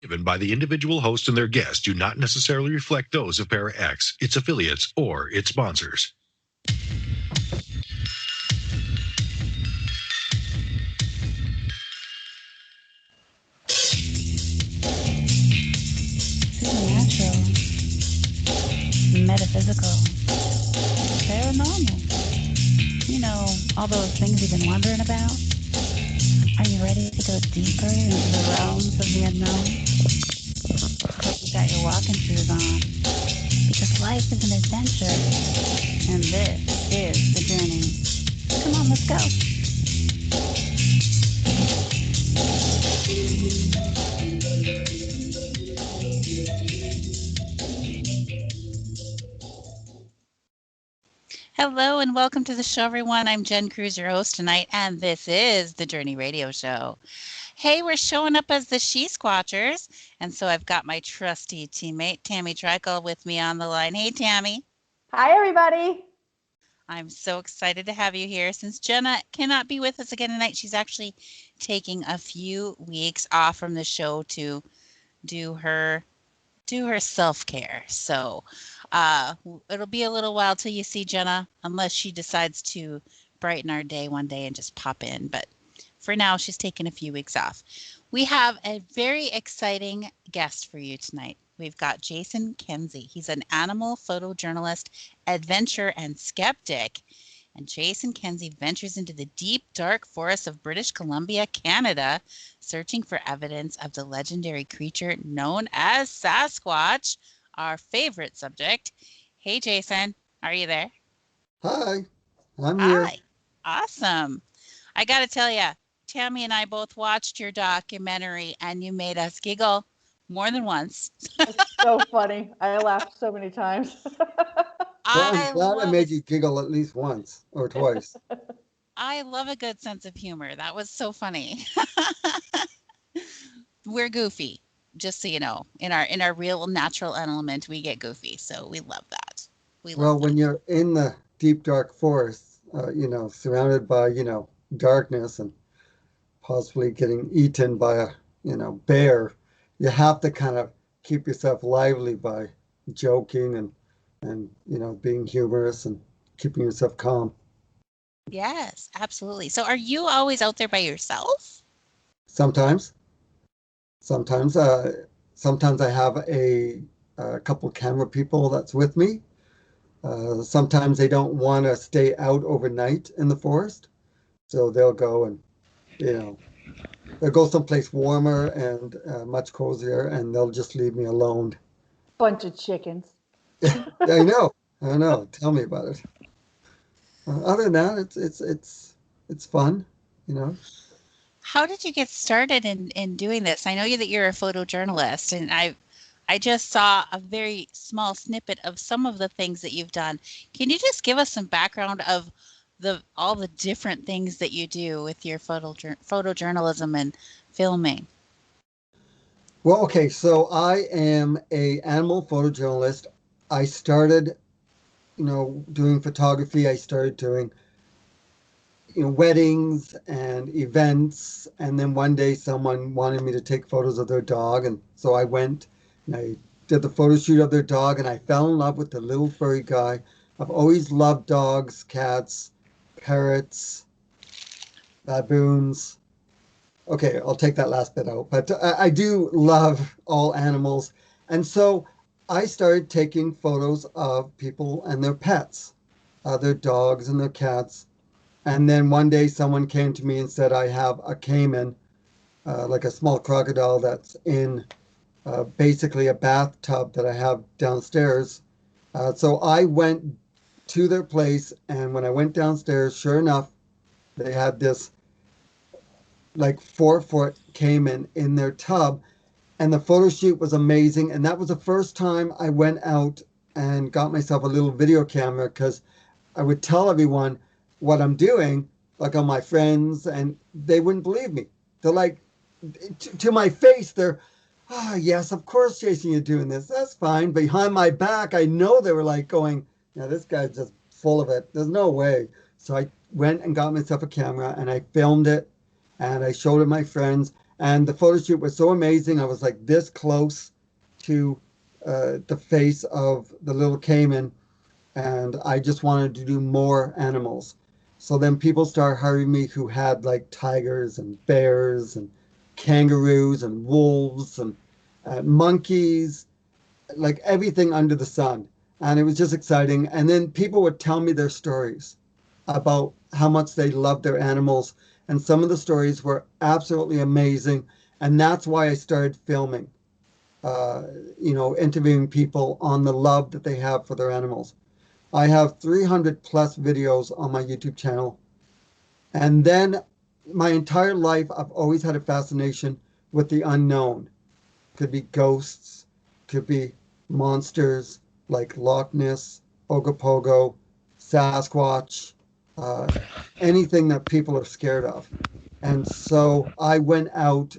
given by the individual host and their guests do not necessarily reflect those of Para X, its affiliates, or its sponsors. Supernatural, metaphysical, paranormal. You know, all those things you've been wondering about? Are you ready to go deeper into the realms of the unknown? Hope you got your walking shoes on, because life is an adventure, and this is the journey. Come on, let's go. Hello and welcome to the show, everyone. I'm Jen Cruz, your host tonight, and this is the Journey Radio Show. Hey, we're showing up as the She-Squatchers, and so I've got my trusty teammate, Tammy Trickle, with me on the line. Hey, Tammy. Hi, everybody. I'm so excited to have you here. Since Jenna cannot be with us again tonight, she's actually taking a few weeks off from the show to do her self-care. So it'll be a little while till you see Jenna, unless she decides to brighten our day one day and just pop in. But for now, she's taking a few weeks off. We have a very exciting guest for you tonight. We've got Jason Kenzie. He's an animal photojournalist, adventurer, and skeptic. And Jason Kenzie ventures into the deep, dark forests of British Columbia, Canada, searching for evidence of the legendary creature known as Sasquatch, our favorite subject. Hey, Jason, are you there? Hi, I'm here. Hi, awesome. I got to tell you, Tammy and I both watched your documentary, and you made us giggle more than once. It's so funny. I laughed so many times. I'm glad I made you giggle at least once or twice. I love a good sense of humor. That was so funny. We're goofy, just so you know. In our real natural element, we get goofy. So we love that. When you're in the deep, dark forest, surrounded by, darkness and possibly getting eaten by a, bear, you have to kind of keep yourself lively by joking and being humorous and keeping yourself calm. Yes, absolutely. So are you always out there by yourself? Sometimes I have a couple camera people that's with me. Sometimes they don't want to stay out overnight in the forest, so they'll go and, they'll go someplace warmer and much cozier, and they'll just leave me alone. Bunch of chickens. I know. Tell me about it. Other than that, it's fun, How did you get started in doing this? I know that you're a photojournalist, and I just saw a very small snippet of some of the things that you've done. Can you just give us some background of all the different things that you do with your photojournalism and filming? Well, okay, so I am an animal photojournalist. I started, doing photography. I started doing, weddings and events. And then one day someone wanted me to take photos of their dog. And so I went and I did the photo shoot of their dog, and I fell in love with the little furry guy. I've always loved dogs, cats, parrots, baboons. Okay, I'll take that last bit out. But I do love all animals. And so I started taking photos of people and their pets, their dogs and their cats. And then one day someone came to me and said, I have a caiman, like a small crocodile that's in basically a bathtub that I have downstairs. So I went to their place, and when I went downstairs, sure enough, they had this like 4-foot caiman in their tub, and the photo shoot was amazing. And that was the first time I went out and got myself a little video camera, because I would tell everyone what I'm doing, like on my friends, and they wouldn't believe me. They're like, to my face, they're, oh, yes, of course, Jason, you're doing this. That's fine. Behind my back, I know they were like going, yeah, this guy's just full of it. There's no way. So I went and got myself a camera, and I filmed it, and I showed it to my friends. And the photo shoot was so amazing. I was like this close to the face of the little caiman, and I just wanted to do more animals. So then people started hiring me who had like tigers and bears and kangaroos and wolves and monkeys, like everything under the sun. And it was just exciting. And then people would tell me their stories about how much they loved their animals. And some of the stories were absolutely amazing. And that's why I started filming, interviewing people on the love that they have for their animals. I have 300 plus videos on my YouTube channel. And then my entire life, I've always had a fascination with the unknown. Could be ghosts, could be monsters like Loch Ness, Ogopogo, Sasquatch, anything that people are scared of. And so I went out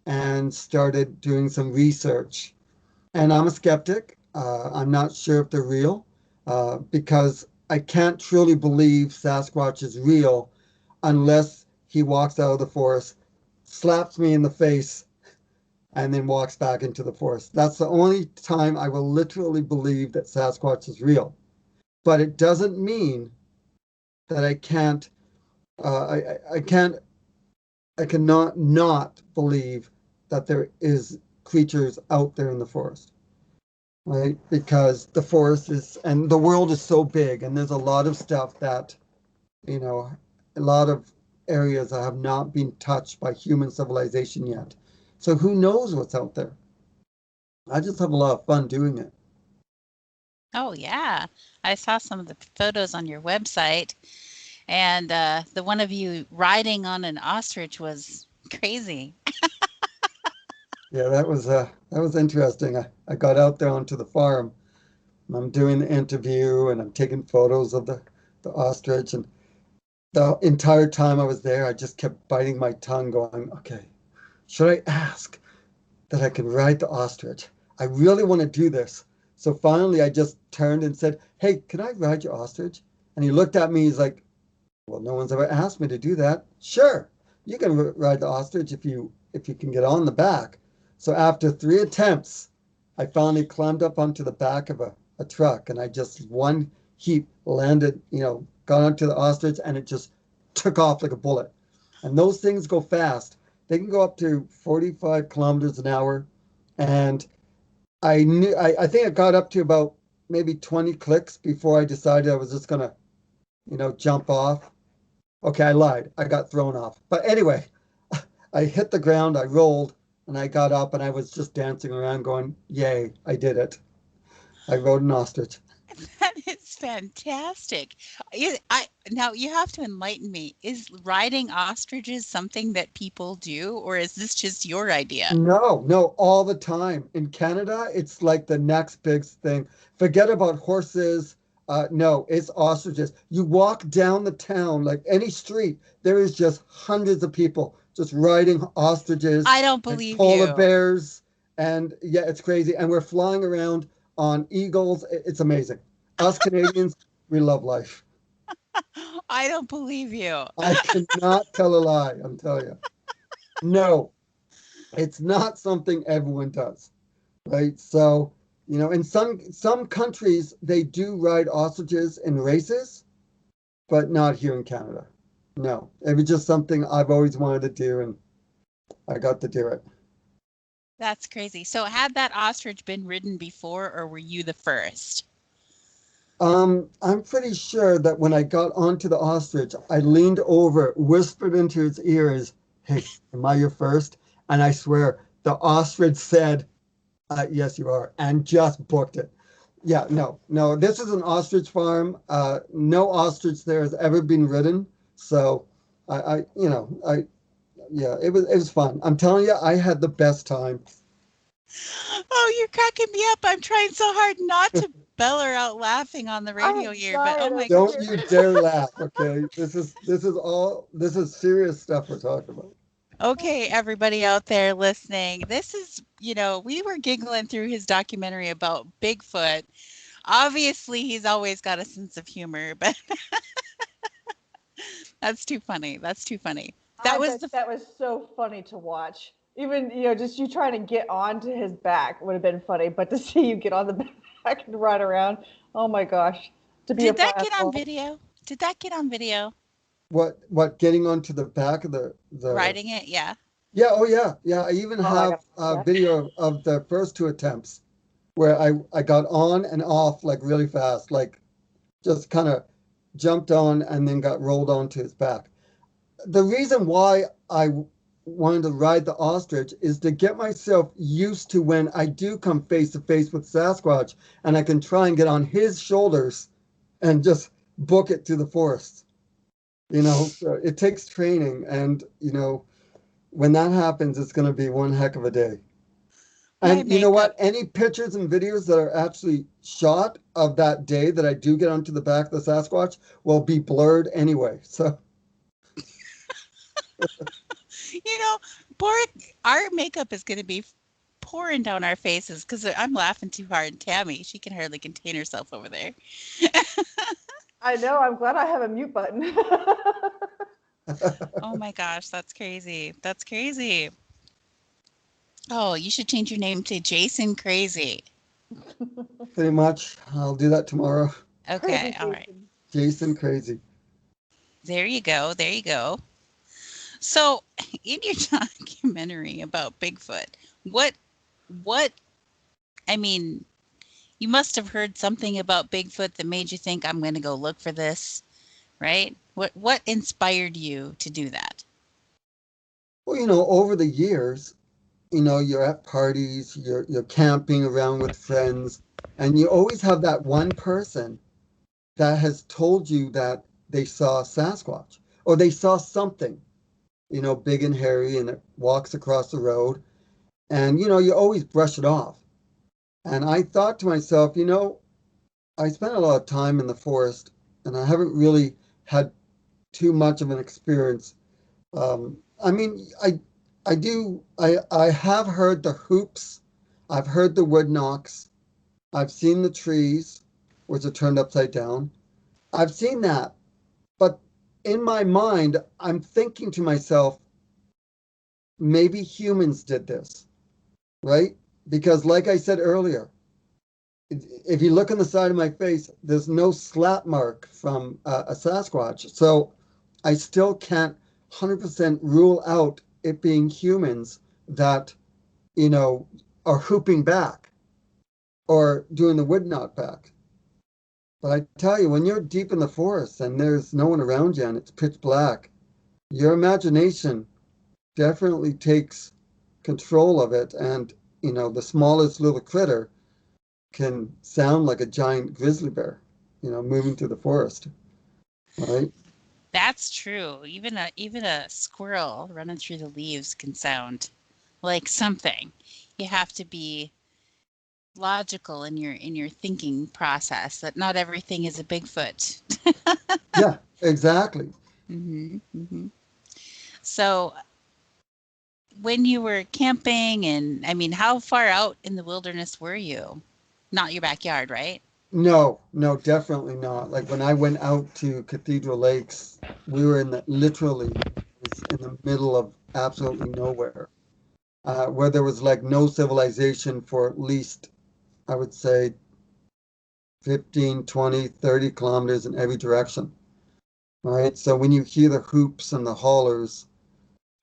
and started doing some research. And I'm a skeptic. I'm not sure if they're real because I can't truly believe Sasquatch is real unless he walks out of the forest, slaps me in the face, and then walks back into the forest. That's the only time I will literally believe that Sasquatch is real. But it doesn't mean that I can't, I cannot not believe that there is creatures out there in the forest, right? Because the forest is, and the world is so big, and there's a lot of stuff that, a lot of areas that have not been touched by human civilization yet. So who knows what's out there? I just have a lot of fun doing it. Oh, yeah. I saw some of the photos on your website, and the one of you riding on an ostrich was crazy. Yeah, that was interesting. I got out there onto the farm, and I'm doing the interview, and I'm taking photos of the ostrich, and the entire time I was there, I just kept biting my tongue, going, okay, should I ask that I can ride the ostrich? I really want to do this. So finally, I just turned and said, hey, can I ride your ostrich? And he looked at me, he's like, well, no one's ever asked me to do that. Sure, you can ride the ostrich if you can get on the back. So after 3 attempts, I finally climbed up onto the back of a truck, and I just one heap landed, got onto the ostrich, and it just took off like a bullet. And those things go fast. They can go up to 45 kilometers an hour. And I think I got up to about maybe 20 clicks before I decided I was just gonna, jump off. Okay, I lied. I got thrown off. But anyway, I hit the ground, I rolled, and I got up, and I was just dancing around going, yay, I did it. I rode an ostrich. That is fantastic. Now you have to enlighten me. Is riding ostriches something that people do, or is this just your idea? No, all the time. In Canada, it's like the next big thing. Forget about horses. No, it's ostriches. You walk down the town, like any street, there is just hundreds of people just riding ostriches. I don't and believe polar you. bears. And yeah, it's crazy. And we're flying around on eagles. It's amazing. Us Canadians, we love life. I don't believe you. I cannot tell a lie, I'm telling you. No, it's not something everyone does, right? So, in some countries, they do ride ostriches in races, but not here in Canada. No, it was just something I've always wanted to do, and I got to do it. That's crazy. So had that ostrich been ridden before, or were you the first? I'm pretty sure that when I got onto the ostrich, I leaned over, whispered into its ears, hey, am I your first? And I swear the ostrich said, yes, you are, and just booked it. Yeah, no, this is an ostrich farm. No ostrich there has ever been ridden. So yeah, it was fun. I'm telling you, I had the best time. Oh, you're cracking me up. I'm trying so hard not to beller out laughing on the radio here, but oh my Don't goodness. you dare laugh, okay? This is serious stuff we're talking about. Okay, everybody out there listening, this is, we were giggling through his documentary about Bigfoot. Obviously, he's always got a sense of humor, but that's too funny. That's too funny. That I was bet the that was so funny to watch. Even, you know, just you trying to get onto his back would have been funny, but to see you get on the back and ride around, oh my gosh. To be a Did that get on platform. video? Did that get on video? What getting onto the back of the Riding it? Yeah. yeah, oh yeah, yeah. I even Oh, I have gotta watch a that. video of the first two attempts where I got on and off like really fast, like just kind of jumped on and then got rolled onto his back. The reason why I wanted to ride the ostrich is to get myself used to when I do come face to face with Sasquatch and I can try and get on his shoulders and just book it through the forest. You know, so it takes training, and you know, when that happens, it's going to be one heck of a day. My And you know makeup. what? Any pictures and videos that are actually shot of that day that I do get onto the back of the Sasquatch will be blurred anyway. So, You know, poor our makeup is going to be pouring down our faces because I'm laughing too hard. And Tammy, she can hardly contain herself over there. I know, I'm glad I have a mute button. Oh my gosh, that's crazy. That's crazy. Oh, you should change your name to Jason Crazy. pretty much, I'll do that tomorrow. Okay, Crazy all right. Jason. Jason Crazy. There you go. There you go. So, in your documentary about Bigfoot, what what I mean, you must have heard something about Bigfoot that made you think I'm going to go look for this, right? What inspired you to do that? Well, you know, over the years, you know, you're at parties, you're camping around with friends, and you always have that one person that has told you that they saw Sasquatch or they saw something, you know, big and hairy and it walks across the road. And, you know, you always brush it off. And I thought to myself, you know, I spent a lot of time in the forest and I haven't really had too much of an experience. I mean, I have heard the hoops, I've heard the wood knocks, I've seen the trees, which are turned upside down. I've seen that. But in my mind, I'm thinking to myself, maybe humans did this, right? Because, like I said earlier, if you look on the side of my face, there's no slap mark from a Sasquatch. So I still can't 100% rule out it being humans that, you know, are hooping back or doing the wood knock back. But I tell you, when you're deep in the forest and there's no one around you and it's pitch black, your imagination definitely takes control of it. And, you know, the smallest little critter can sound like a giant grizzly bear, you know, moving through the forest, right? That's true. Even a squirrel running through the leaves can sound like something. You have to be logical in your thinking process that not everything is a Bigfoot. Yeah, exactly. Hmm. So, when you were camping, and I mean, how far out in the wilderness were you? Not your backyard, right? No, no, definitely not. Like when I went out to Cathedral Lakes, we were in the literally was in the middle of absolutely nowhere, where there was like no civilization for at least, I would say, 15, 20, 30 kilometers in every direction. Right. So when you hear the hoops and the hollers,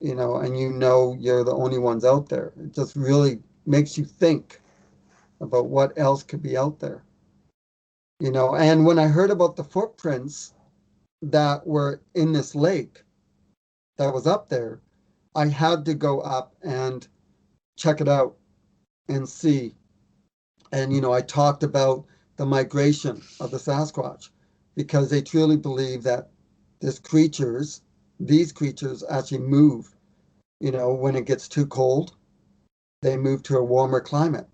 you know, and you know you're the only ones out there, it just really makes you think about what else could be out there. You know, and when I heard about the footprints that were in this lake that was up there, I had to go up and check it out and see. And, you know, I talked about the migration of the Sasquatch because they truly believe that these creatures actually move. You know, when it gets too cold, they move to a warmer climate.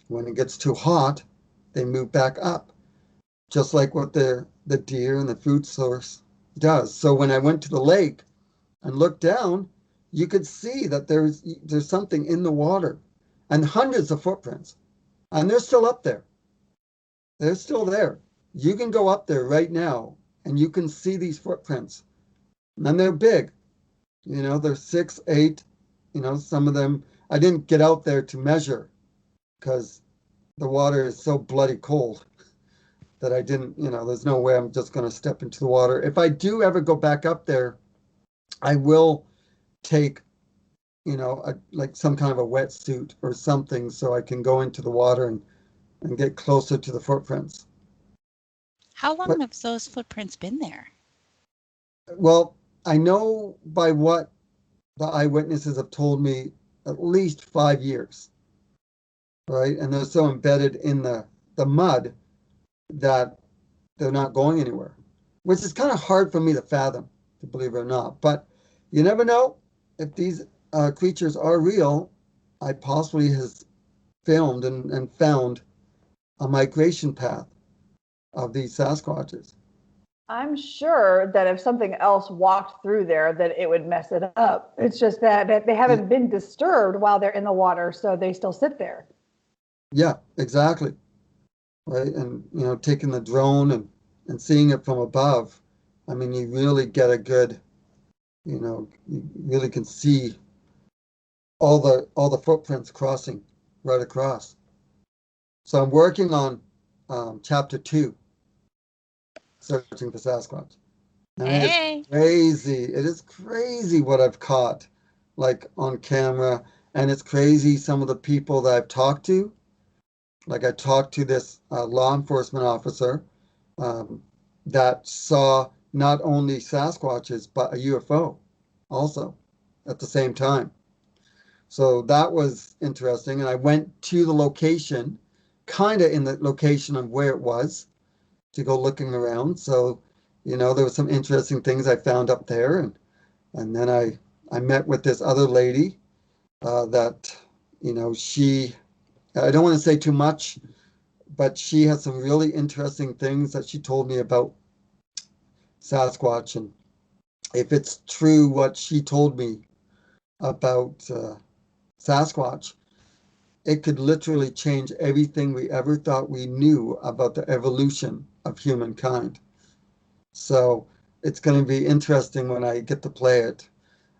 When it gets too hot, they move back up, just like what the deer and the food source does. So when I went to the lake and looked down, you could see that there's something in the water and hundreds of footprints. And they're still up there. They're still there. You can go up there right now and you can see these footprints. And they're big. They're 6, 8, some of them. I didn't get out there to measure because the water is so bloody cold that I didn't, there's no way I'm just going to step into the water. If I do ever go back up there, I will take, like some kind of a wetsuit or something so I can go into the water and get closer to the footprints. How long But, have those footprints been there? well, I know by what the eyewitnesses have told me at least 5 years, right? And they're so embedded in the mud that they're not going anywhere, which is kind of hard for me to fathom, to believe it or not. But you never know if these creatures are real. I possibly has filmed and found a migration path of these Sasquatches. I'm sure that if something else walked through there, that it would mess it up. It's just that they haven't been disturbed while they're in the water, so they still sit there. Yeah, exactly. Right. And, taking the drone and seeing it from above, I mean, you really get a good, you really can see all the footprints crossing right across. So I'm working on chapter 2, searching for Sasquatch. And Hey. it's crazy. It is crazy what I've caught, like on camera. And it's crazy some of the people that I've talked to. Like I talked to this law enforcement officer that saw not only Sasquatches, but a UFO also at the same time. So that was interesting. And I went to the location, kind of in the location of where it was, to go looking around. So, there was some interesting things I found up there. And then I met with this other lady that, she, I don't want to say too much, but she had some really interesting things that she told me about Sasquatch. And if it's true what she told me about Sasquatch, it could literally change everything we ever thought we knew about the evolution of humankind. So it's going to be interesting when I get to play it.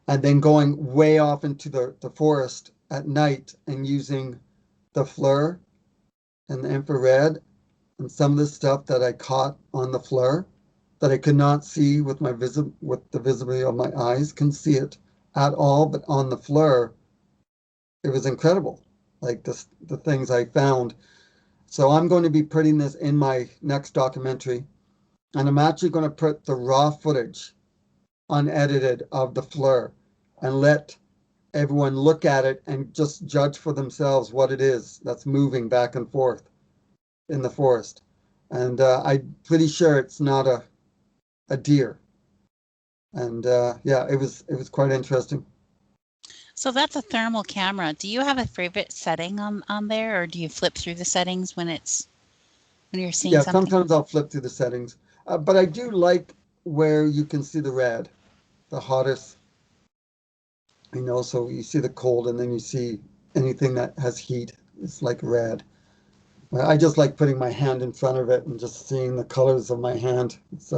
And then going way off into the forest at night and using the FLIR and the infrared and some of the stuff that I caught on the FLIR that I could not see with with the visibility of my eyes, couldn't see it at all, but on the FLIR, it was incredible. Like the things I found. So I'm going to be putting this in my next documentary, and I'm actually going to put the raw footage unedited of the FLIR and let everyone look at it and just judge for themselves what it is that's moving back and forth in the forest. And I'm pretty sure it's not a deer. And yeah, it was quite interesting. So that's a thermal camera. Do you have a favorite setting on there, or do you flip through the settings when you're seeing Yeah, something? sometimes I'll flip through the settings, but I do like where you can see the red, the hottest. So you see the cold, and then you see anything that has heat. It's like red. I just like putting my hand in front of it and just seeing the colors of my hand. It's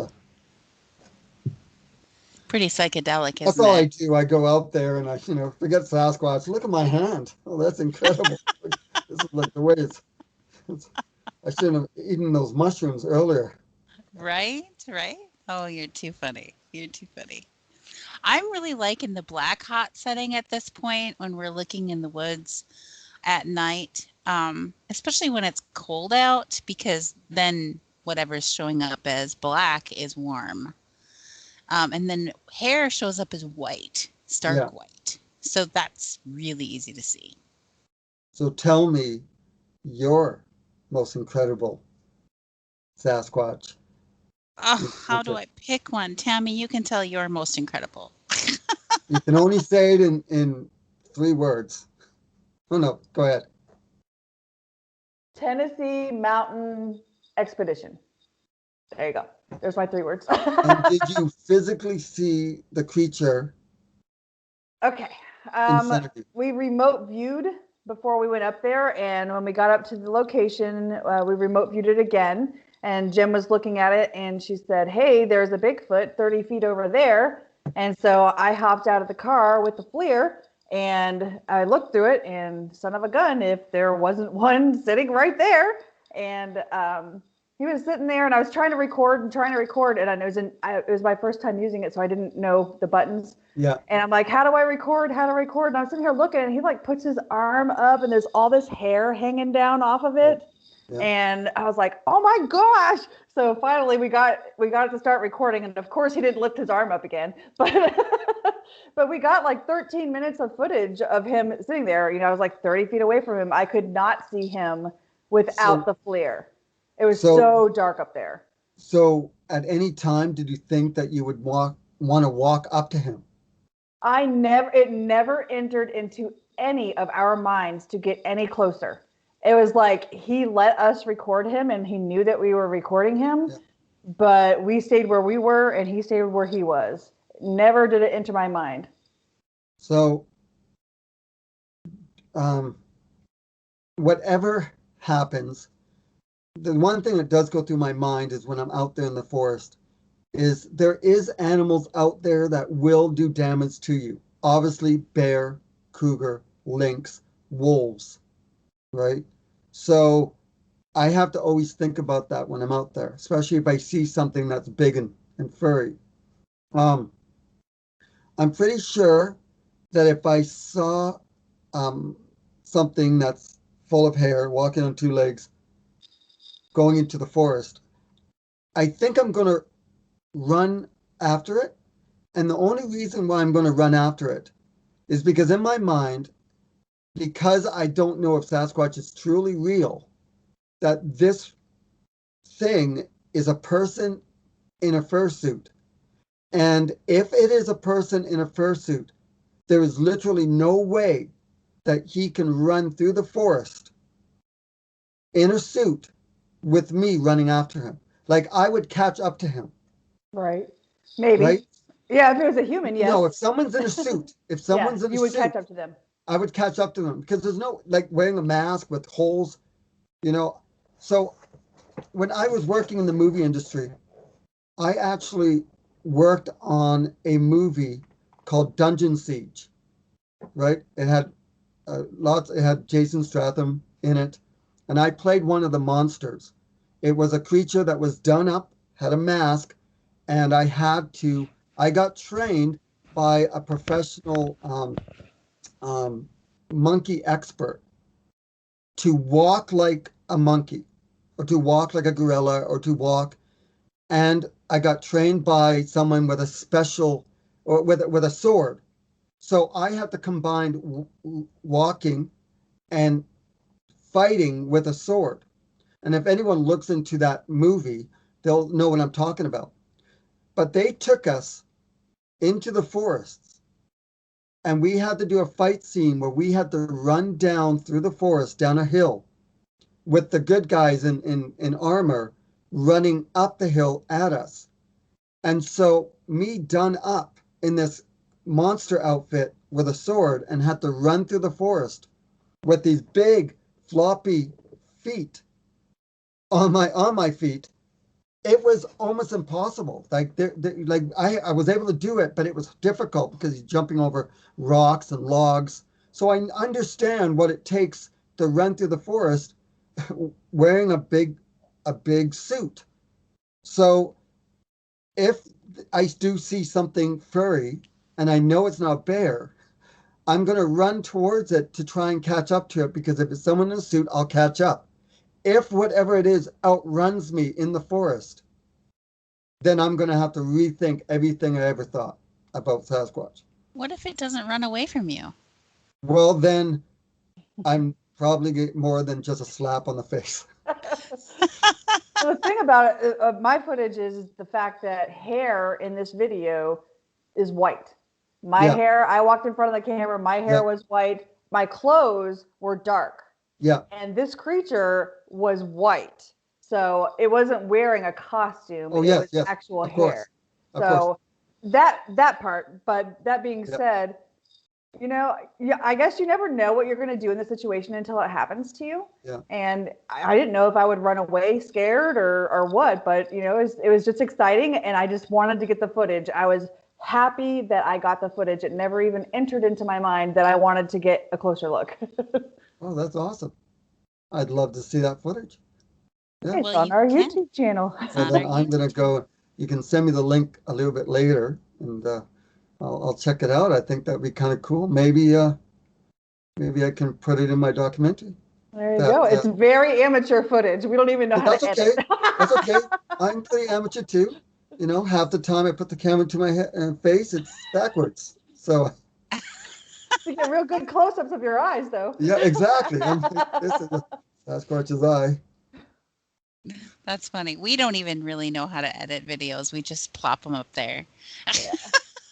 Pretty psychedelic, That's isn't all I it? do. I go out there and I, forget Sasquatch. Look at my hand. Oh, that's incredible. This is like the way I shouldn't have eaten those mushrooms earlier. Right? Right? Oh, you're too funny. You're too funny. I'm really liking the black hot setting at this point when we're looking in the woods at night, especially when it's cold out, because then whatever's showing up as black is warm. And then hair shows up as white, Yeah. stark white. So that's really easy to see. So tell me your most incredible Sasquatch. Oh, how do I pick one? Tammy, you can tell you're most incredible. You can only say it in 3 words. Oh, no, go ahead. Tennessee Mountain Expedition. There you go. There's my 3 words. And did you physically see the creature Okay. in front of you? We remote viewed before we went up there, and when we got up to the location, we remote viewed it again. And Jen was looking at it, and she said, "Hey, there's a Bigfoot 30 feet over there." And so I hopped out of the car with the FLIR and I looked through it, and son of a gun, if there wasn't one sitting right there. And he was sitting there, and I was trying to record, and it was my first time using it, so I didn't know the buttons. Yeah. And I'm like, how do I record? How to record? And I'm sitting here looking, and he like puts his arm up, and there's all this hair hanging down off of it. Yeah. And I was like, oh my gosh. So finally we got it to start recording. And of course he didn't lift his arm up again, but, but we got like 13 minutes of footage of him sitting there. You know, I was like 30 feet away from him. I could not see him without the FLIR. It was so dark up there. So at any time, did you think that you would want to walk up to him? It never entered into any of our minds to get any closer. It was like he let us record him, and he knew that we were recording him, but we stayed where we were and he stayed where he was. Never did it enter my mind. So, whatever happens, the one thing that does go through my mind is when I'm out there in the forest, is there is animals out there that will do damage to you. Obviously, bear, cougar, lynx, wolves, right? So I have to always think about that when I'm out there, especially if I see something that's big and furry. I'm pretty sure that if I saw something that's full of hair, walking on two legs, going into the forest, I think I'm going to run after it. And the only reason why I'm going to run after it is because in my mind, because I don't know if Sasquatch is truly real, that this thing is a person in a fursuit. And if it is a person in a fursuit, there is literally no way that he can run through the forest in a suit with me running after him. Like, I would catch up to him. Right. Maybe. Right? Yeah, if it was a human, yes. No, if someone's in a suit, in a suit, you would catch up to them. I would catch up to them because there's no, like, wearing a mask with holes, you know. So when I was working in the movie industry, I actually worked on a movie called Dungeon Siege, right? It had it had Jason Statham in it, and I played one of the monsters. It was a creature that was done up, had a mask, and I got trained by a professional monkey expert to walk like a monkey, or to walk like a gorilla, or to walk. And I got trained by someone with a special, or with a sword. So I had to combine walking and fighting with a sword. And if anyone looks into that movie, they'll know what I'm talking about. But they took us into the forests, and we had to do a fight scene where we had to run down through the forest, down a hill, with the good guys in armor running up the hill at us. And so me done up in this monster outfit with a sword and had to run through the forest with these big floppy feet on my feet. It was almost impossible. Like I was able to do it, but it was difficult because you're jumping over rocks and logs. So I understand what it takes to run through the forest wearing a big suit. So if I do see something furry and I know it's not a bear, I'm going to run towards it to try and catch up to it, because if it's someone in a suit, I'll catch up. If whatever it is outruns me in the forest, then I'm going to have to rethink everything I ever thought about Sasquatch. What if it doesn't run away from you? Well, then I'm probably get more than just a slap on the face. The thing about it, my footage is the fact that hair in this video is white. My hair, I walked in front of the camera, my hair was white. My clothes were dark. Yeah. And this creature was white. So it wasn't wearing a costume. Oh, it was actual hair. So that part, but that being said, you know, I guess you never know what you're going to do in the situation until it happens to you. Yeah. And I didn't know if I would run away scared or what, but you know, it was just exciting, and I just wanted to get the footage. I was happy that I got the footage. It never even entered into my mind that I wanted to get a closer look. Oh, that's awesome. I'd love to see that footage. Yeah. It's Well, on you our can. YouTube channel. It's So on then our I'm going YouTube. to go, you can send me the link a little bit later, and I'll check it out. I think that'd be kind of cool. Maybe I can put it in my documentary. There you That, go. It's very amateur footage. We don't even know but how that's to okay. edit. That's okay. I'm pretty amateur too. You know, half the time I put the camera to my face, it's backwards. So You get real good close-ups of your eyes, though. yeah, exactly. I'm like, this is a Sasquatch's eye. That's funny. We don't even really know how to edit videos. We just plop them up there. Yeah.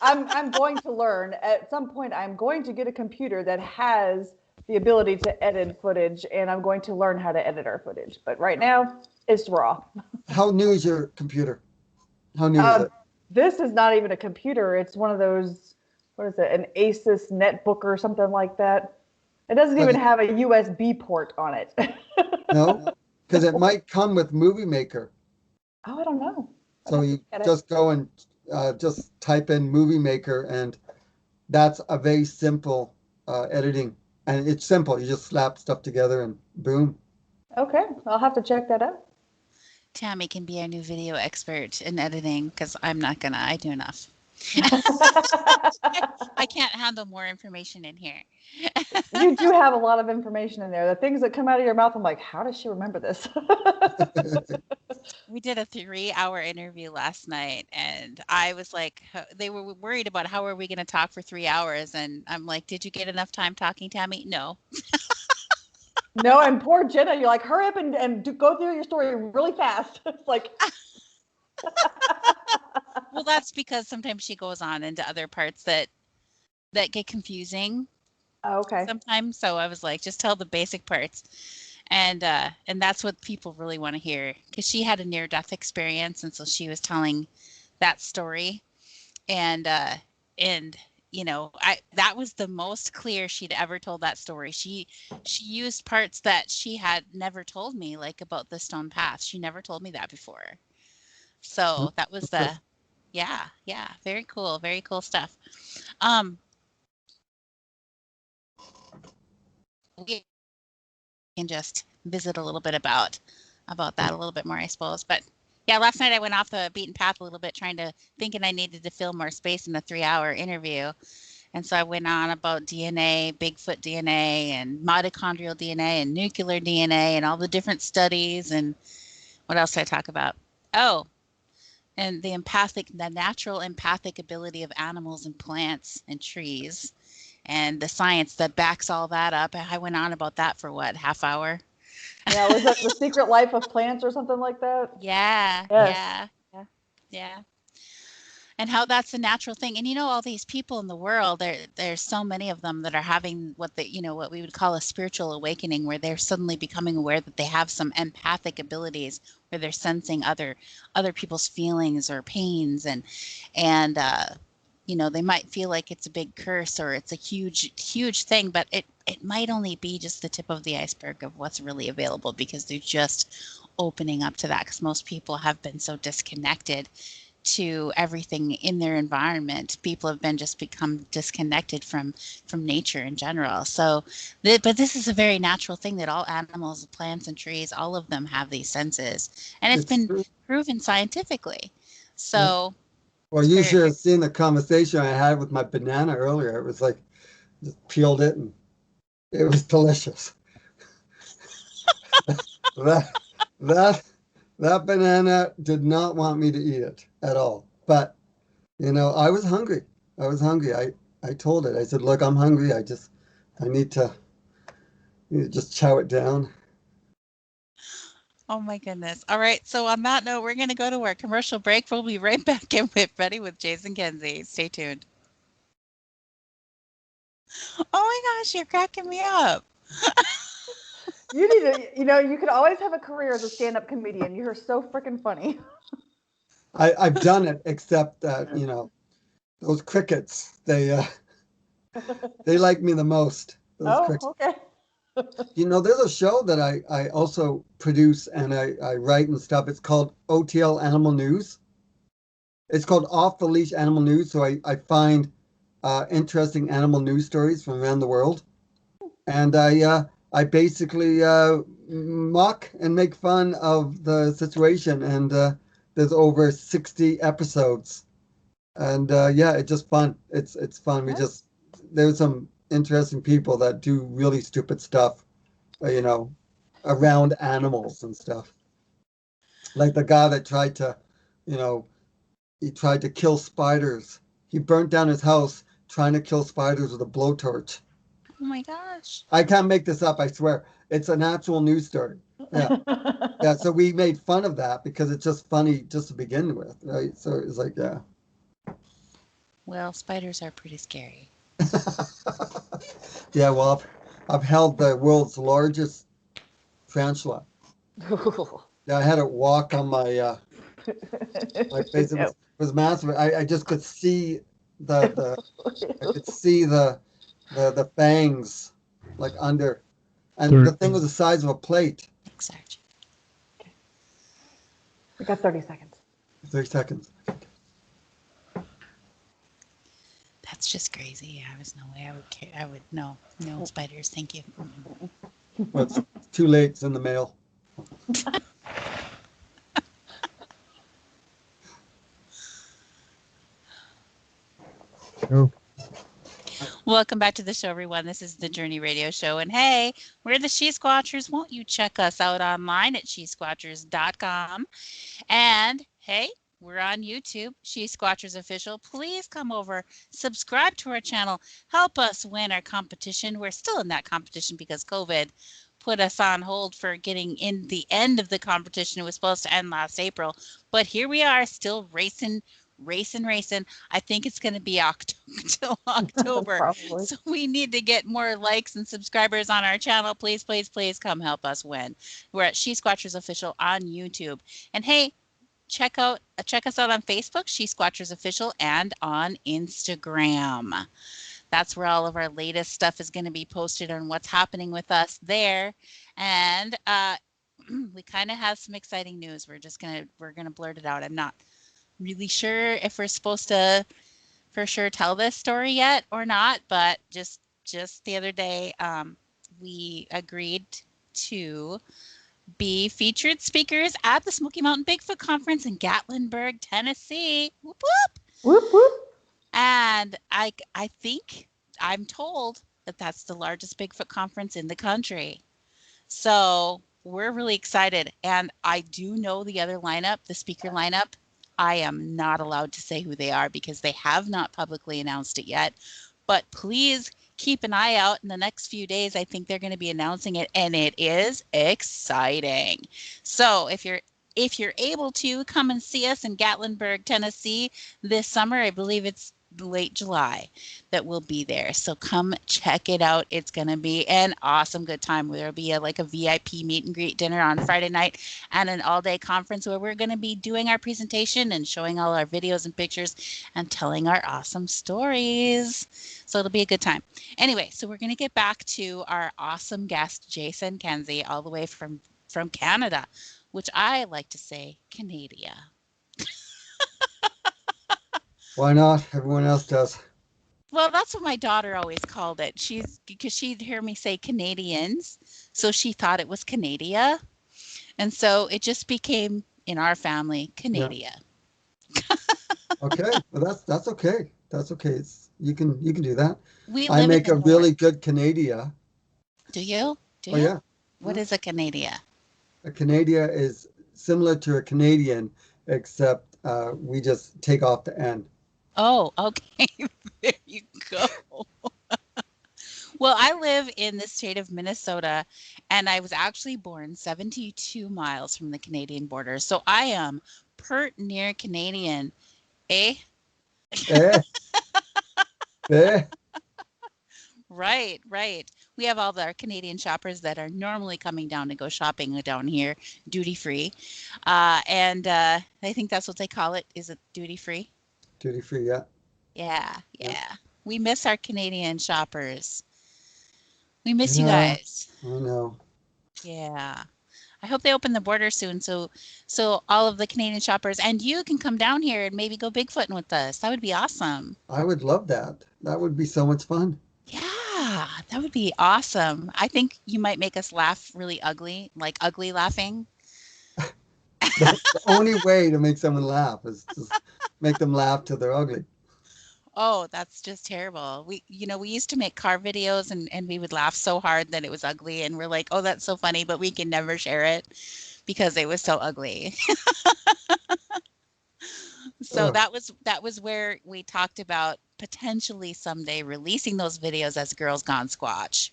I'm going to learn. At some point, I'm going to get a computer that has the ability to edit footage, and I'm going to learn how to edit our footage. But right now, it's raw. How new is your computer? How new is it? This is not even a computer. It's one of those, what is it, an Asus netbook or something like that. It doesn't even have a USB port on it. No? Because it might come with Movie Maker. Oh, I don't know. So you just go and just type in Movie Maker, and that's a very simple editing. And it's simple. You just slap stuff together and boom. Okay, I'll have to check that out. Tammy can be our new video expert in editing because I'm not gonna. I do enough. I can't handle more information in here. You do have a lot of information in there. The things that come out of your mouth, I'm like, how does she remember this? We did a 3-hour interview last night, and I was like, they were worried about how are we going to talk for 3 hours, and I'm like, did you get enough time talking, Tammy? No. No, and poor Jenna, you're like, hurry up and go through your story really fast. It's like, well, that's because sometimes she goes on into other parts that get confusing. okay. Sometimes, so I was like, just tell the basic parts, and that's what people really want to hear, because she had a near-death experience, and so she was telling that story, and you know, that was the most clear she'd ever told that story. She used parts that she had never told me, like about the stone path. She never told me that before. So that was yeah, very cool stuff. We can just visit a little bit about that a little bit more, I suppose. But yeah, last night I went off the beaten path a little bit, thinking I needed to fill more space in a 3-hour interview. And so I went on about DNA, Bigfoot DNA, and mitochondrial DNA, and nuclear DNA, and all the different studies. And what else did I talk about? Oh, and the natural empathic ability of animals and plants and trees, and the science that backs all that up. I went on about that for what, half hour? Yeah, was that The Secret Life of Plants or something like that? Yeah, Yes. yeah. And how that's a natural thing. And you know, all these people in the world, there's so many of them that are having what we would call a spiritual awakening, where they're suddenly becoming aware that they have some empathic abilities, where they're sensing other people's feelings or pains, and you know, they might feel like it's a big curse or it's a huge thing, but it might only be just the tip of the iceberg of what's really available, because they're just opening up to that, because most people have been so disconnected to everything in their environment. People have become disconnected from nature in general. So, but this is a very natural thing that all animals, plants, and trees, all of them have these senses, and it's been proven scientifically. So, well, you should have seen the conversation I had with my banana earlier. It was like, just peeled it, and it was delicious. That banana did not want me to eat it at all. But, you know, I was hungry. I told it. I said, look, I'm hungry. I need to just chow it down. Oh my goodness. All right. So on that note, we're going to go to our commercial break. We'll be right back in with Jason Kenzie. Stay tuned. Oh my gosh, you're cracking me up. You need to, you could always have a career as a stand-up comedian. You're so freaking funny. I've done it, except that, you know, those crickets, they like me the most. Those crickets. Okay. You know, there's a show that I also produce and I write and stuff. It's called OTL Animal News. It's called Off the Leash Animal News. So I find interesting animal news stories from around the world, and I basically mock and make fun of the situation. And there's over 60 episodes, and yeah, it's just fun. It's fun. There's some interesting people that do really stupid stuff, around animals and stuff. Like the guy that tried to, you know, he tried to kill spiders. He burnt down his house trying to kill spiders with a blowtorch. Oh my gosh. I can't make this up, I swear. It's an actual news story. Yeah. Yeah, so we made fun of that because it's just funny just to begin with, right? So it's like, yeah. Well, spiders are pretty scary. Yeah, well, I've held the world's largest tarantula. Yeah, I had it walk on my face. It was massive. I just could see the fangs like under, and the thing was the size of a plate. Exactly. Okay. We got 30 seconds. 30 seconds. That's just crazy. There's no way I would care. I would no spiders. Thank you. Well, it's too late. It's in the mail. Oh. Welcome back to the show, everyone. This is the Journey Radio Show. And hey, we're the She-Squatchers. Won't you check us out online at She-Squatchers.com? And hey, we're on YouTube, She-Squatchers Official. Please come over, subscribe to our channel, help us win our competition. We're still in that competition because COVID put us on hold for getting in the end of the competition. It was supposed to end last April, but here we are still racing. I think it's going to be till October. So we need to get more likes and subscribers on our channel. Please, please, please come help us win. We're at She-Squatchers Official on YouTube. And hey, check us out on Facebook, She-Squatchers Official, and on Instagram. That's where all of our latest stuff is going to be posted on what's happening with us there. And we kind of have some exciting news. We're gonna blurt it out. I'm not really sure if we're supposed to for sure tell this story yet or not, but just the other day we agreed to be featured speakers at the Smoky Mountain Bigfoot Conference in Gatlinburg, Tennessee. Whoop whoop. Whoop whoop. And I think I'm told that that's the largest Bigfoot conference in the country. So we're really excited. And I do know the other lineup, the speaker lineup. I am not allowed to say who they are because they have not publicly announced it yet. But please keep an eye out in the next few days. I think they're going to be announcing it, and it is exciting. So if you're able to come and see us in Gatlinburg, Tennessee this summer, I believe it's late July that we'll be there. So come check it out. It's going to be an awesome good time. There'll be a VIP meet and greet dinner on Friday night and an all-day conference where we're going to be doing our presentation and showing all our videos and pictures and telling our awesome stories. So it'll be a good time. Anyway, so we're going to get back to our awesome guest, Jason Kenzie, all the way from Canada, which I like to say Canada. Why not? Everyone else does. Well, that's what my daughter always called it. Because she'd hear me say Canadians, so she thought it was Canada, and so it just became in our family Canada. Yeah. Okay, well that's okay. That's okay. You can do that. I make a really good Canada. Do you? Oh yeah. What is a Canada? A Canada is similar to a Canadian, except we just take off the end. Oh, okay. There you go. Well, I live in the state of Minnesota, and I was actually born 72 miles from the Canadian border. So I am pert near Canadian. Eh? Eh? Eh? Right. We have all our Canadian shoppers that are normally coming down to go shopping down here, duty free. And I think that's what they call it. Is it duty free? Duty free, yeah. Yeah. We miss our Canadian shoppers. We miss you guys. I know. Yeah. I hope they open the border soon, so all of the Canadian shoppers and you can come down here and maybe go Bigfooting with us. That would be awesome. I would love that. That would be so much fun. Yeah, that would be awesome. I think you might make us laugh really ugly, like ugly laughing. That's the only way to make someone laugh is to make them laugh till they're ugly. Oh, that's just terrible. We used to make car videos and we would laugh so hard that it was ugly and we're like, "Oh, that's so funny," but we can never share it because it was so ugly. So Ugh. that was where we talked about potentially someday releasing those videos as Girls Gone Squatch.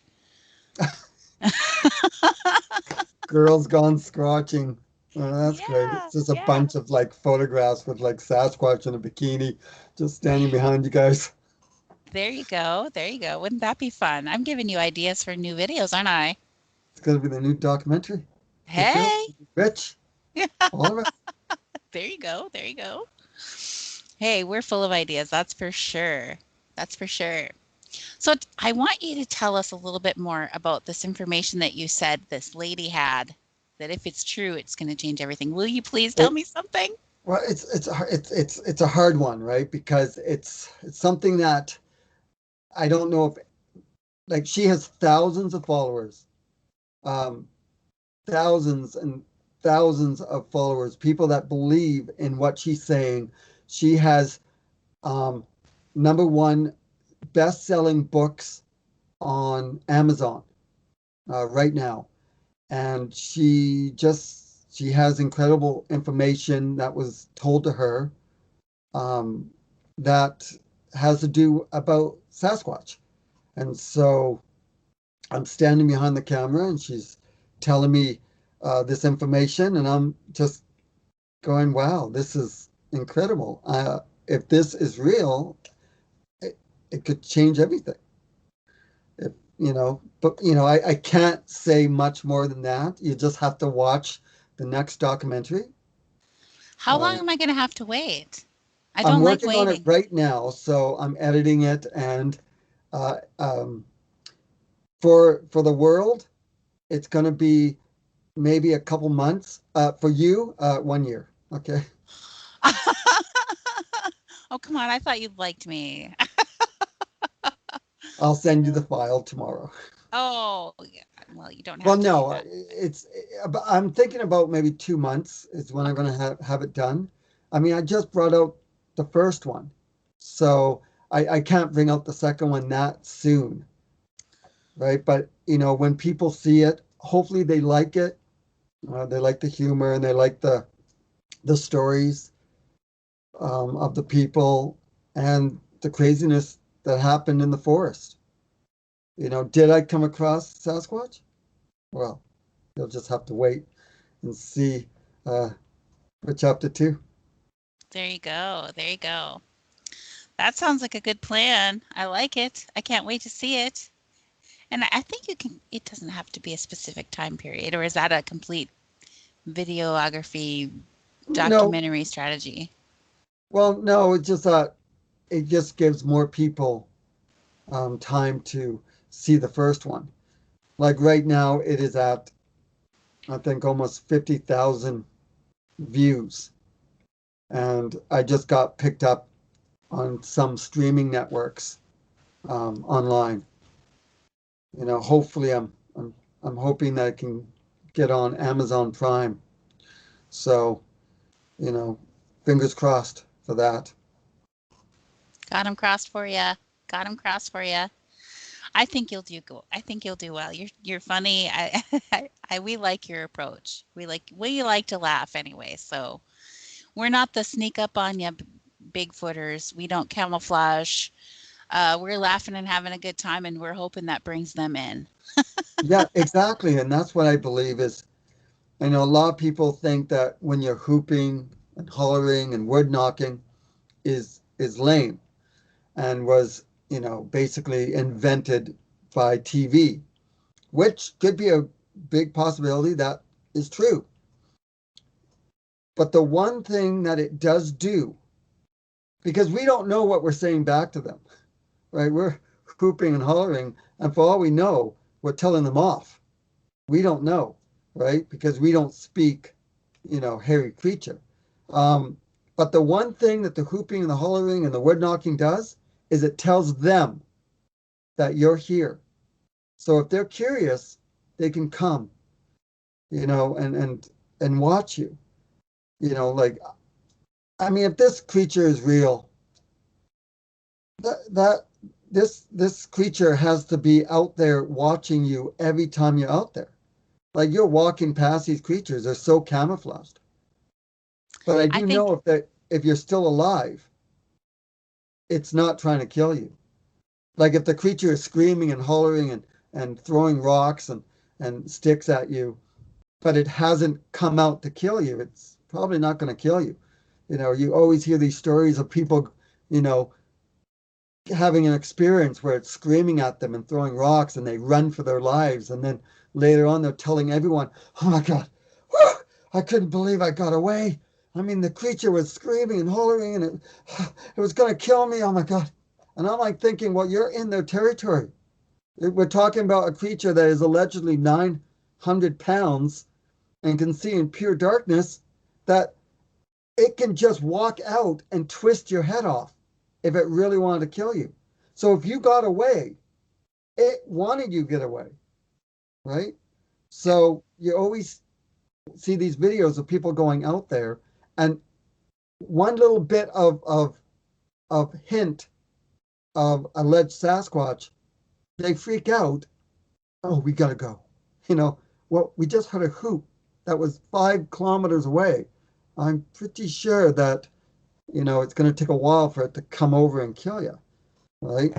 Girls Gone Squatching. Oh, that's great. Yeah, It's just a yeah. bunch of like photographs with like Sasquatch in a bikini just standing behind you guys. There you go. There you go. Wouldn't that be fun? I'm giving you ideas for new videos, aren't I? It's going to be the new documentary. Hey. Rich. All right. There you go. There you go. Hey, we're full of ideas. That's for sure. That's for sure. So I want you to tell us a little bit more about this information that you said this lady had, that if it's true, it's going to change everything. Will you please tell me something? Well, it's a hard one, right? Because it's something that I don't know if, like, she has thousands of followers, thousands and thousands of followers, people that believe in what she's saying. She has #1 best-selling books on Amazon right now, and she has incredible information that was told to her that has to do about Sasquatch. And so I'm standing behind the camera and she's telling me this information, and I'm just going, wow, this is incredible. If this is real, it could change everything. But I can't say much more than that. You just have to watch the next documentary. How long am I going to have to wait? I I'm don't like working on it waiting. right now, so I'm editing it, and for the world, it's going to be maybe a couple months. For you, 1 year. Okay. Oh, come on. I thought you liked me. I'll send you the file tomorrow. Oh, yeah. Well, you don't have Well, to no, do I'm thinking about maybe 2 months is when I'm going to have it done. I mean, I just brought out the first one, so I can't bring out the second one that soon, right? But, when people see it, hopefully they like it. They like the humor and they like the stories of the people and the craziness that happened in the forest. Did I come across Sasquatch? Well, you'll just have to wait and see for chapter 2. There you go. There you go. That sounds like a good plan. I like it. I can't wait to see it. And I think it doesn't have to be a specific time period, or is that a complete videography documentary strategy? Well, no, it's just that it just gives more people time to see the first one. Like right now, it is at, I think, almost 50,000 views. And I just got picked up on some streaming networks online. Hopefully I'm hoping that I can get on Amazon Prime. So, fingers crossed for that. Got them crossed for you. Got them crossed for you. I think you'll do good. I think you'll do well. You're funny. We like your approach. We like to laugh anyway. So we're not the sneak up on you Bigfooters. We don't camouflage. We're laughing and having a good time, and we're hoping that brings them in. Yeah, exactly. And that's what I believe is, a lot of people think that when you're hooping and hollering and word knocking is lame and was, basically invented by TV, which could be a big possibility that is true. But the one thing that it does do, because we don't know what we're saying back to them, right? We're hooping and hollering, and for all we know, we're telling them off. We don't know, right? Because we don't speak, hairy creature. But the one thing that the whooping and the hollering and the wood knocking does is it tells them that you're here. So if they're curious, they can come, and watch you. Like, I mean, if this creature is real, this creature has to be out there watching you every time you're out there. Like, you're walking past these creatures, they're so camouflaged. But I I do think know if you're still alive, it's not trying to kill you. Like, if the creature is screaming and hollering and throwing rocks and sticks at you, but it hasn't come out to kill you, it's probably not going to kill you. You always hear these stories of people, having an experience where it's screaming at them and throwing rocks and they run for their lives. And then later on, they're telling everyone, oh my God, whew, I couldn't believe I got away. I mean, the creature was screaming and hollering and it was going to kill me. Oh my God. And I'm like thinking, well, you're in their territory. We're talking about a creature that is allegedly 900 pounds and can see in pure darkness, that it can just walk out and twist your head off if it really wanted to kill you. So if you got away, it wanted you to get away, right? So you always see these videos of people going out there, and one little bit of hint of alleged Sasquatch, they freak out. Oh, we gotta go. Well, we just heard a hoop that was 5 kilometers away. I'm pretty sure that, it's going to take a while for it to come over and kill you, right?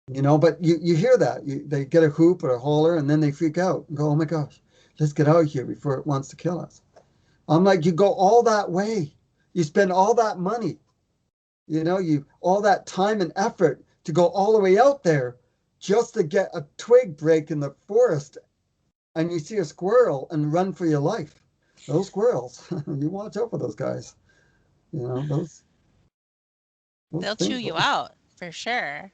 But you hear that. They get a hoop or a holler, and then they freak out and go, oh my gosh, let's get out of here before it wants to kill us. I'm like, you go all that way. You spend all that money, all that time and effort to go all the way out there just to get a twig break in the forest, and you see a squirrel and run for your life. Those squirrels, you watch out for those guys. Those they'll chew things. you out for sure.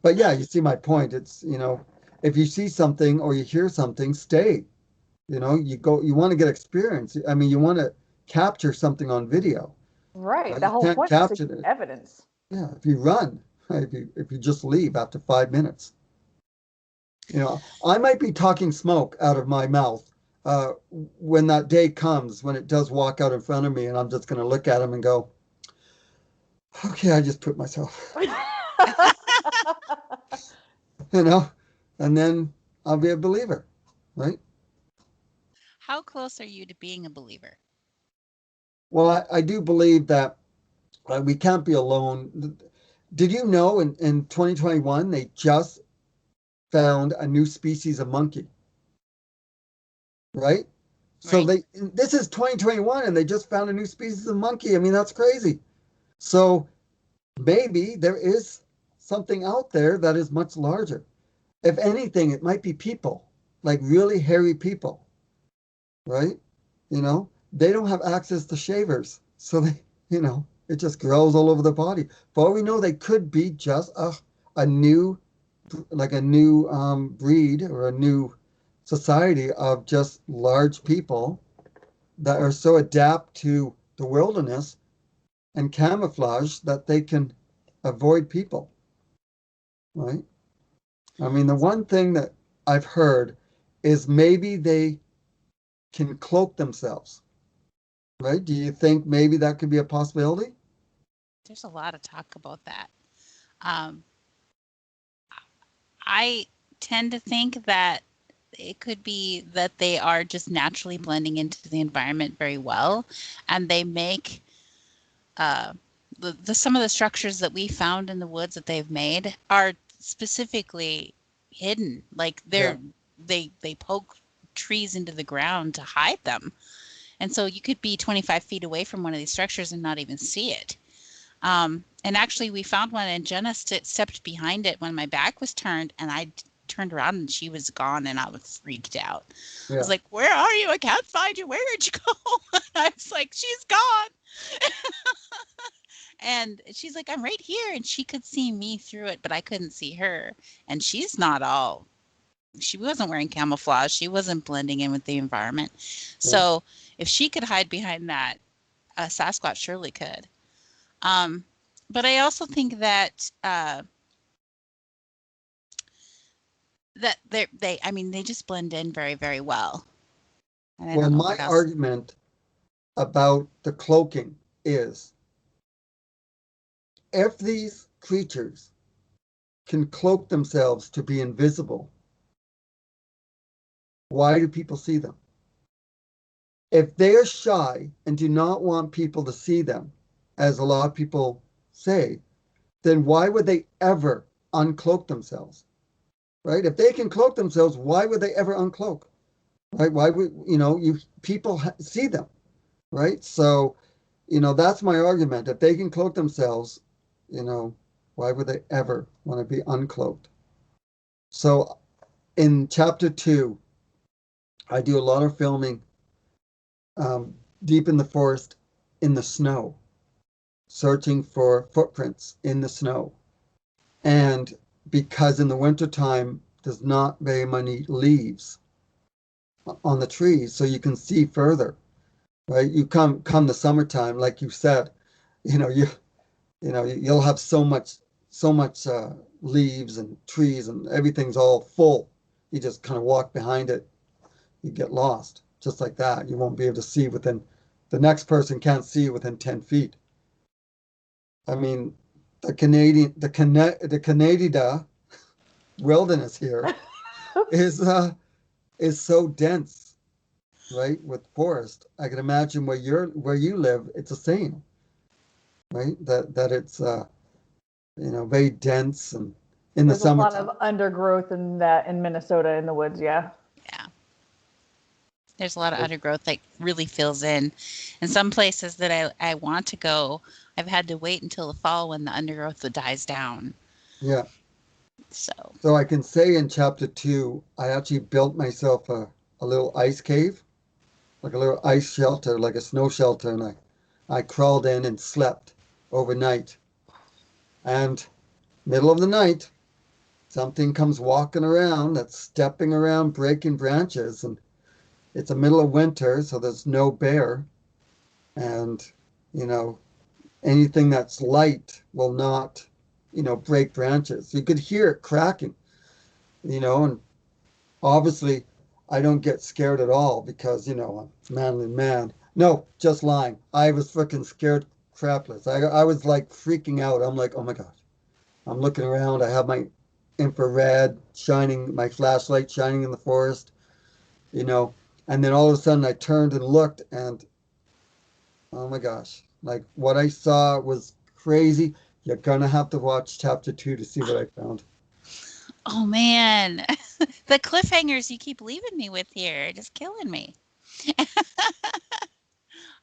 But yeah, you see my point. It's, if you see something or you hear something, stay. You want to get experience. I mean, you want to capture something on video. Right. The You whole can't point is to capture keep it. evidence. Yeah, if you run, if you just leave after 5 minutes. I might be talking smoke out of my mouth when that day comes, when it does walk out in front of me, and I'm just going to look at him and go, okay, I just put myself, and then I'll be a believer, right? How close are you to being a believer? Well, I do believe that we can't be alone. Did you know in 2021, they just found a new species of monkey, right? So Right. this is 2021 and they just found a new species of monkey. I mean, that's crazy. So maybe there is something out there that is much larger. If anything, it might be people, like really hairy people, right? They don't have access to shavers. So it just grows all over the body. For all we know, they could be just a new, like a new breed or a new society of just large people that are so adapt to the wilderness and camouflage that they can avoid people, right? I mean, the one thing that I've heard is maybe they can cloak themselves, right? Do you think maybe that could be a possibility? There's a lot of talk about that. Um, I tend to think that it could be that they are just naturally blending into the environment very well, and they make uh, some of the structures that we found in the woods that they've made are specifically hidden. Like Yeah. they poke trees into the ground to hide them, and so you could be 25 feet away from one of these structures and not even see it. And actually, we found one, and Jenna stepped behind it when my back was turned, and I turned around and she was gone, and I was freaked out. I was Yeah. like, "Where are you? I can't find you. Where did you go?" I was like, "She's gone." And she's like, "I'm right here." And she could see me through it, but I couldn't see her. And she's not all she wasn't wearing camouflage. She wasn't blending in with the environment. Right. So if she could hide behind that, a Sasquatch surely could. But I also think that that they just blend in very, very well. And I Well, don't know my what else. argument about the cloaking is if these creatures can cloak themselves to be invisible, why do people see them? If they are shy and do not want people to see them, as a lot of people say, then why would they ever uncloak themselves? Right? If they can cloak themselves, why would they ever uncloak? Right? Why would, people see them, right? So, that's my argument. If they can cloak themselves, why would they ever want to be uncloaked? So in chapter 2, I do a lot of filming deep in the forest in the snow, searching for footprints in the snow. And because in the wintertime, there's not very many leaves on the trees, so you can see further, right? You come the summertime, like you said, you'll have so much leaves and trees and everything's all full. You just kind of walk behind it, you get lost, just like that. You won't be able to see the next person can't see within 10 feet. I mean, the Canada wilderness here is so dense, right? With forest. I can imagine where you live, it's the same, right? That it's very dense and in the summer. There's a lot of undergrowth in Minnesota in the woods, yeah. Yeah. There's a lot of undergrowth that really fills in. And some places that I want to go, I've had to wait until the fall when the undergrowth dies down. Yeah. So I can say in chapter 2, I actually built myself a little ice cave, like a little ice shelter, like a snow shelter, and I crawled in and slept overnight. And middle of the night, something comes walking around that's stepping around, breaking branches, and it's the middle of winter, so there's no bear. And, anything that's light will not, break branches. You could hear it cracking, and obviously I don't get scared at all because, I'm a manly man. No, just lying. I was freaking scared crapless. I was like freaking out. I'm like, oh my God. I'm looking around. I have my infrared shining, my flashlight shining in the forest, and then all of a sudden I turned and looked and oh my gosh, like what I saw was crazy. You're gonna have to watch chapter 2 to see what I found. Oh man, the cliffhangers you keep leaving me with here are just killing me.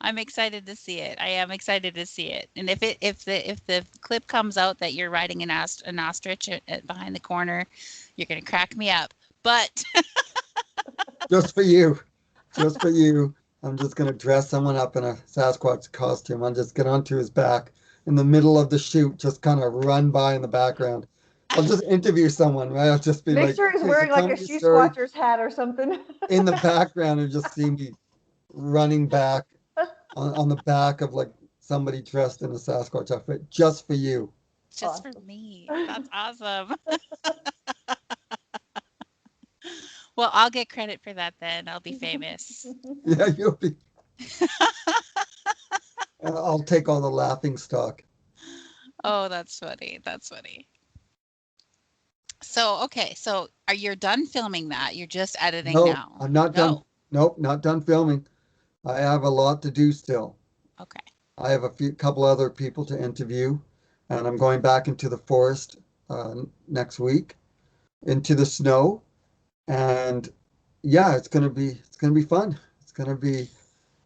I'm excited to see it. I am excited to see it. And if the clip comes out that you're riding an ostrich behind the corner, you're gonna crack me up. But just for you, I'm just gonna dress someone up in a Sasquatch costume. I'll just get onto his back in the middle of the shoot, just kind of run by in the background. I'll just interview someone, right? I'll just be Make like, sure he's wearing like a She-Squatchers hat or something. In the background, and just see me running back on the back of like somebody dressed in a Sasquatch outfit, just for you. Just for me. That's awesome. Well, I'll get credit for that then. I'll be famous. Yeah, you'll be. I'll take all the laughing stock. Oh, that's funny. That's funny. So, okay. So are you done filming that? You're just editing now? I'm not done. Nope, not done filming. I have a lot to do still. Okay. I have couple other people to interview, and I'm going back into the forest next week, into the snow, and yeah, it's gonna be fun. It's gonna be.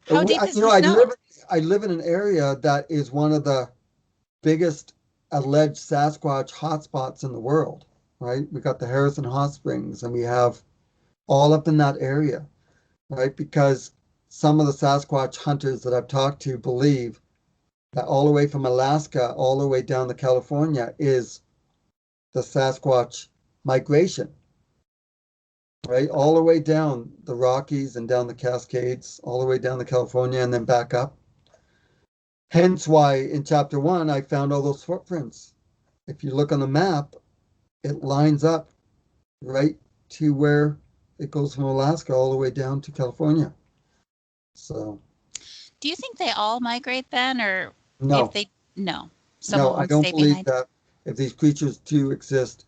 How deep is the snow? I live in an area that is one of the biggest alleged Sasquatch hotspots in the world. Right, we got the Harrison Hot Springs, and we have all up in that area, right? Because some of the Sasquatch hunters that I've talked to believe that all the way from Alaska all the way down to California is the Sasquatch migration. right? All the way down the Rockies and down the Cascades, all the way down to California and then back up. Hence why in chapter 1, I found all those footprints. If you look on the map, it lines up right to where it goes from Alaska all the way down to California. So. Do you think they all migrate then, or No. if they, no, some No, of I them don't stay believe behind? that if these creatures do exist,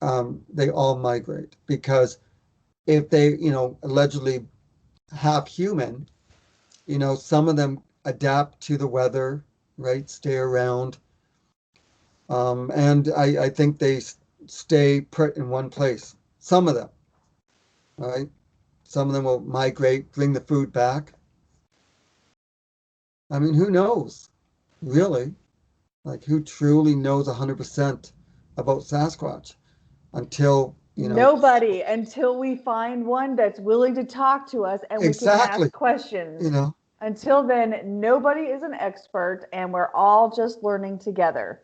they all migrate. Because if they, allegedly half human, some of them adapt to the weather, right? Stay around. And I think they stay put in one place. Some of them, right? Some of them will migrate, bring the food back. I mean, who knows? Really? Like, who truly knows 100% about Sasquatch until, Nobody, until we find one that's willing to talk to us and we can exactly, ask questions. you know, Until then, nobody is an expert and we're all just learning together.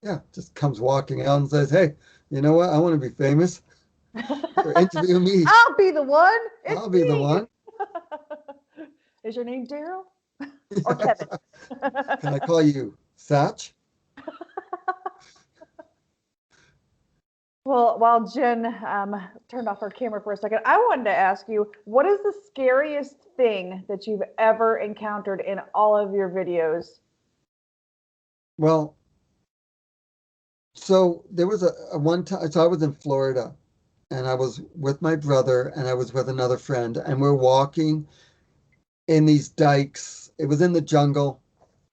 yeah, just comes walking out and says, hey, you know what? I want to be famous. Or interview me. I'll be the one. It's I'll be the me. one. Is your name Daryl? Or Kevin? Can I call you Satch? Well, while Jen turned off her camera for a second, I wanted to ask you, what is the scariest thing that you've ever encountered in all of your videos? Well, so there was a one time, so I was in Florida and I was with my brother and I was with another friend and we're walking in these dikes. It was in the jungle.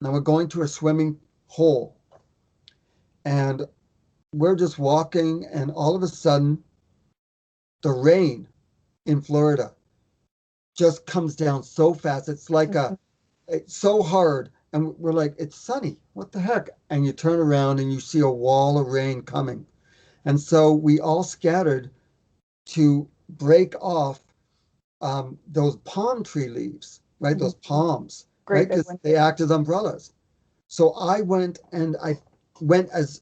And we're going to a swimming hole. And we're just walking and all of a sudden the rain in Florida just comes down so fast. It's like it's so hard. And we're like, it's sunny. What the heck? And you turn around and you see a wall of rain coming. And so we all scattered to break off those palm tree leaves, right? Those palms, right? Because they act as umbrellas. So I went and I went as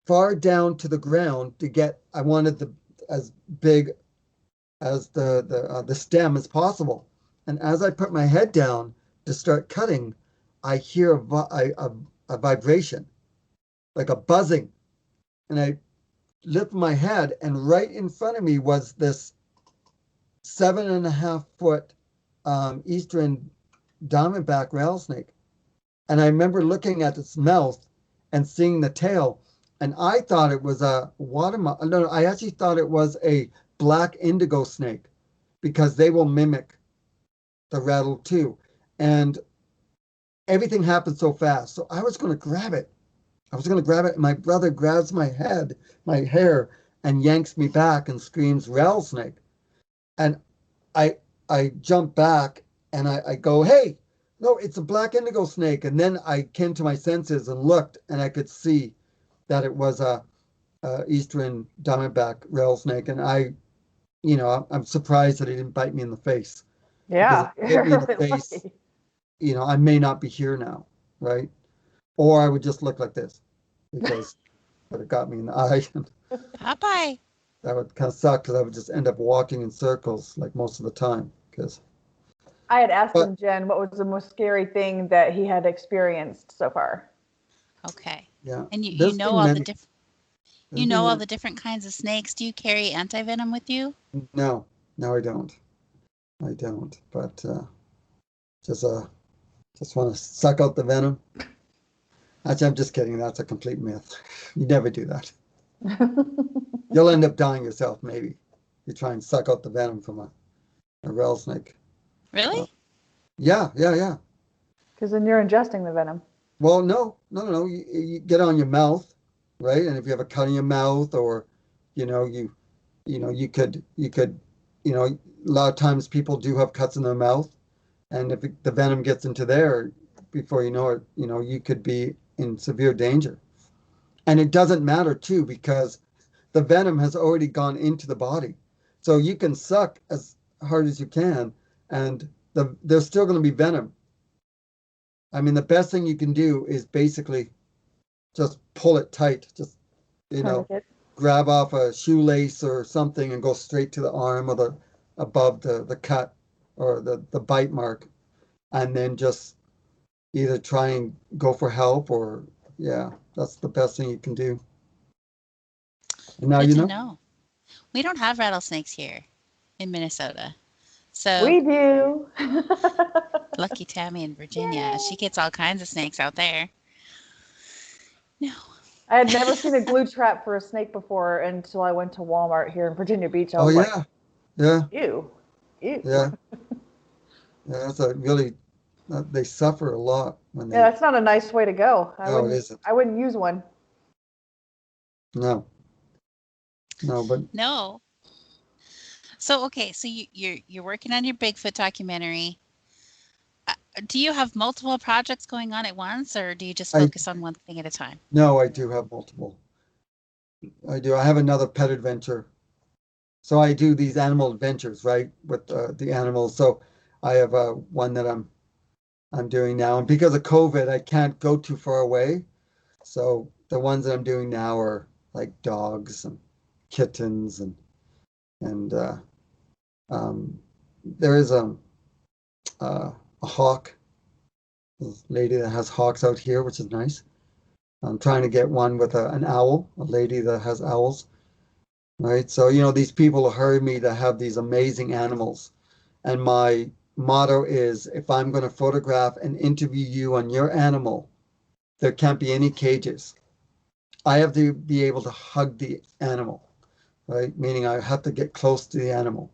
far down to the ground to get, I wanted as big as the stem as possible. And as I put my head down to start cutting, I hear a vibration, like a buzzing. And I lift my head and right in front of me was this 7.5 foot eastern diamondback rattlesnake. And I remember looking at its mouth and seeing the tail. And I thought it was a watermelon. No, I actually thought it was a black indigo snake because they will mimic the rattle too. And everything happened so fast. So I was going to grab it. And my brother grabs my hair, and yanks me back and screams, rattlesnake. And I jump back and I go, hey, no, it's a black indigo snake. And then I came to my senses and looked and I could see that it was a eastern diamondback rattlesnake. And I'm surprised that it didn't bite me in the face. Yeah, because if it hit me in the really face, lucky. I may not be here now, right? Or I would just look like this because it would have got me in the eye. Popeye. That would kind of suck because I would just end up walking in circles like most of the time. I had asked him, Jen, what was the most scary thing that he had experienced so far? Okay. Yeah. And you know all the different. You know all the different kinds of snakes. Do you carry anti-venom with you? No, I don't. But just want to suck out the venom. Actually, I'm just kidding. That's a complete myth. You never do that. You'll end up dying yourself, maybe. You try and suck out the venom from a rattlesnake. Really? Yeah. Because then you're ingesting the venom. Well, no. You get on your mouth, right? And if you have a cut in your mouth, or you could, a lot of times people do have cuts in their mouth, and if the venom gets into there, before you know it, you could be in severe danger. And it doesn't matter too, because the venom has already gone into the body. So you can suck as hard as you can, and there's still going to be venom. I mean, the best thing you can do is basically just pull it tight. Just, grab off a shoelace or something and go straight to the arm or the above the cut or the bite mark, and then just either try and go for help or yeah, that's the best thing you can do. And now Good you to know. know. We don't have rattlesnakes here in Minnesota. So We do. lucky Tammy in Virginia. She gets all kinds of snakes out there. No. I had never seen a glue trap for a snake before until I went to Walmart here in Virginia Beach. I Oh was like, yeah, ew, ew. yeah. That's a really they suffer a lot when they. Yeah, that's not a nice way to go. No, it isn't. I wouldn't use one. No, but No. So okay, so you're working on your Bigfoot documentary. Do you have multiple projects going on at once, or do you just focus on one thing at a time? no, I do have multiple. I do. I have another pet adventure. So I do these animal adventures, right, with the animals. So I have one that I'm doing now, and because of COVID, I can't go too far away. So the ones that I'm doing now are like dogs and kittens and there is a hawk, a lady that has hawks out here, which is nice. I'm trying to get one with an owl, a lady that has owls, right? So, these people hire me to have these amazing animals. And my motto is, if I'm going to photograph and interview you on your animal, there can't be any cages. I have to be able to hug the animal, right? Meaning I have to get close to the animal.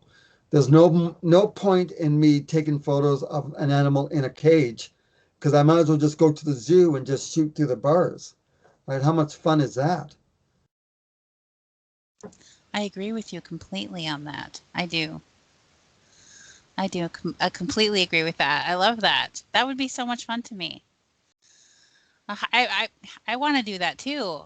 There's no point in me taking photos of an animal in a cage because I might as well just go to the zoo and just shoot through the bars, right? How much fun is that? I agree with you completely on that. I do. I completely agree with that. I love that. That would be so much fun to me. I want to do that too.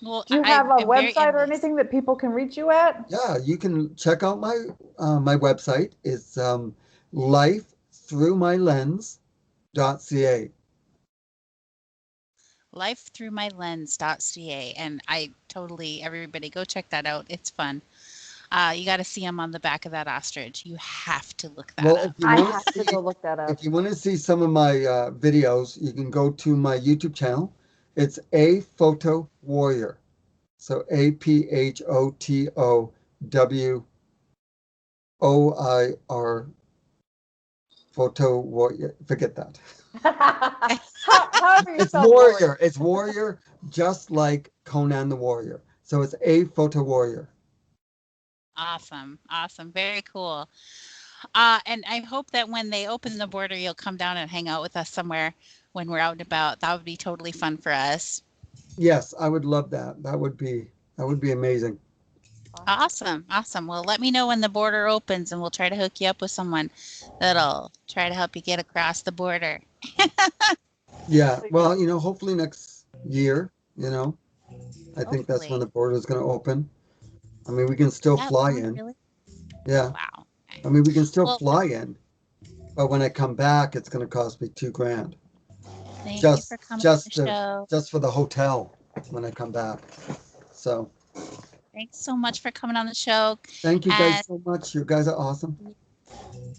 Well, Do you have a I'm very website or envious. anything that people can reach you at? Yeah, you can check out my website. It's lifethroughmylens.ca. Lifethroughmylens.ca, and everybody go check that out. It's fun. You got to see him on the back of that ostrich. You have to look that up. I have to go look that up. If you want to see some of my videos, you can go to my YouTube channel. It's A Photo Warrior. So APHOTOWOIR Photo Warrior. Forget that. It's warrior. It's warrior, just like Conan the Warrior. So it's A Photo Warrior. Awesome. Very cool. And I hope that when they open the border, you'll come down and hang out with us somewhere when we're out and about. That would be totally fun for us. Yes, I would love that. That would be amazing. Awesome. Well, let me know when the border opens and we'll try to hook you up with someone that'll try to help you get across the border. Yeah. Well, hopefully next year, I think that's when the border is going to open. I mean, we can still fly in. Really? Yeah. Wow. I mean, we can still fly in, but when I come back, it's going to cost me $2,000. Thank you for coming on the show. Just for the hotel when I come back. So. Thanks so much for coming on the show. Thank you guys so much. You guys are awesome.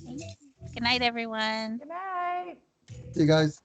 Thank you. Good night, everyone. Good night. See you guys.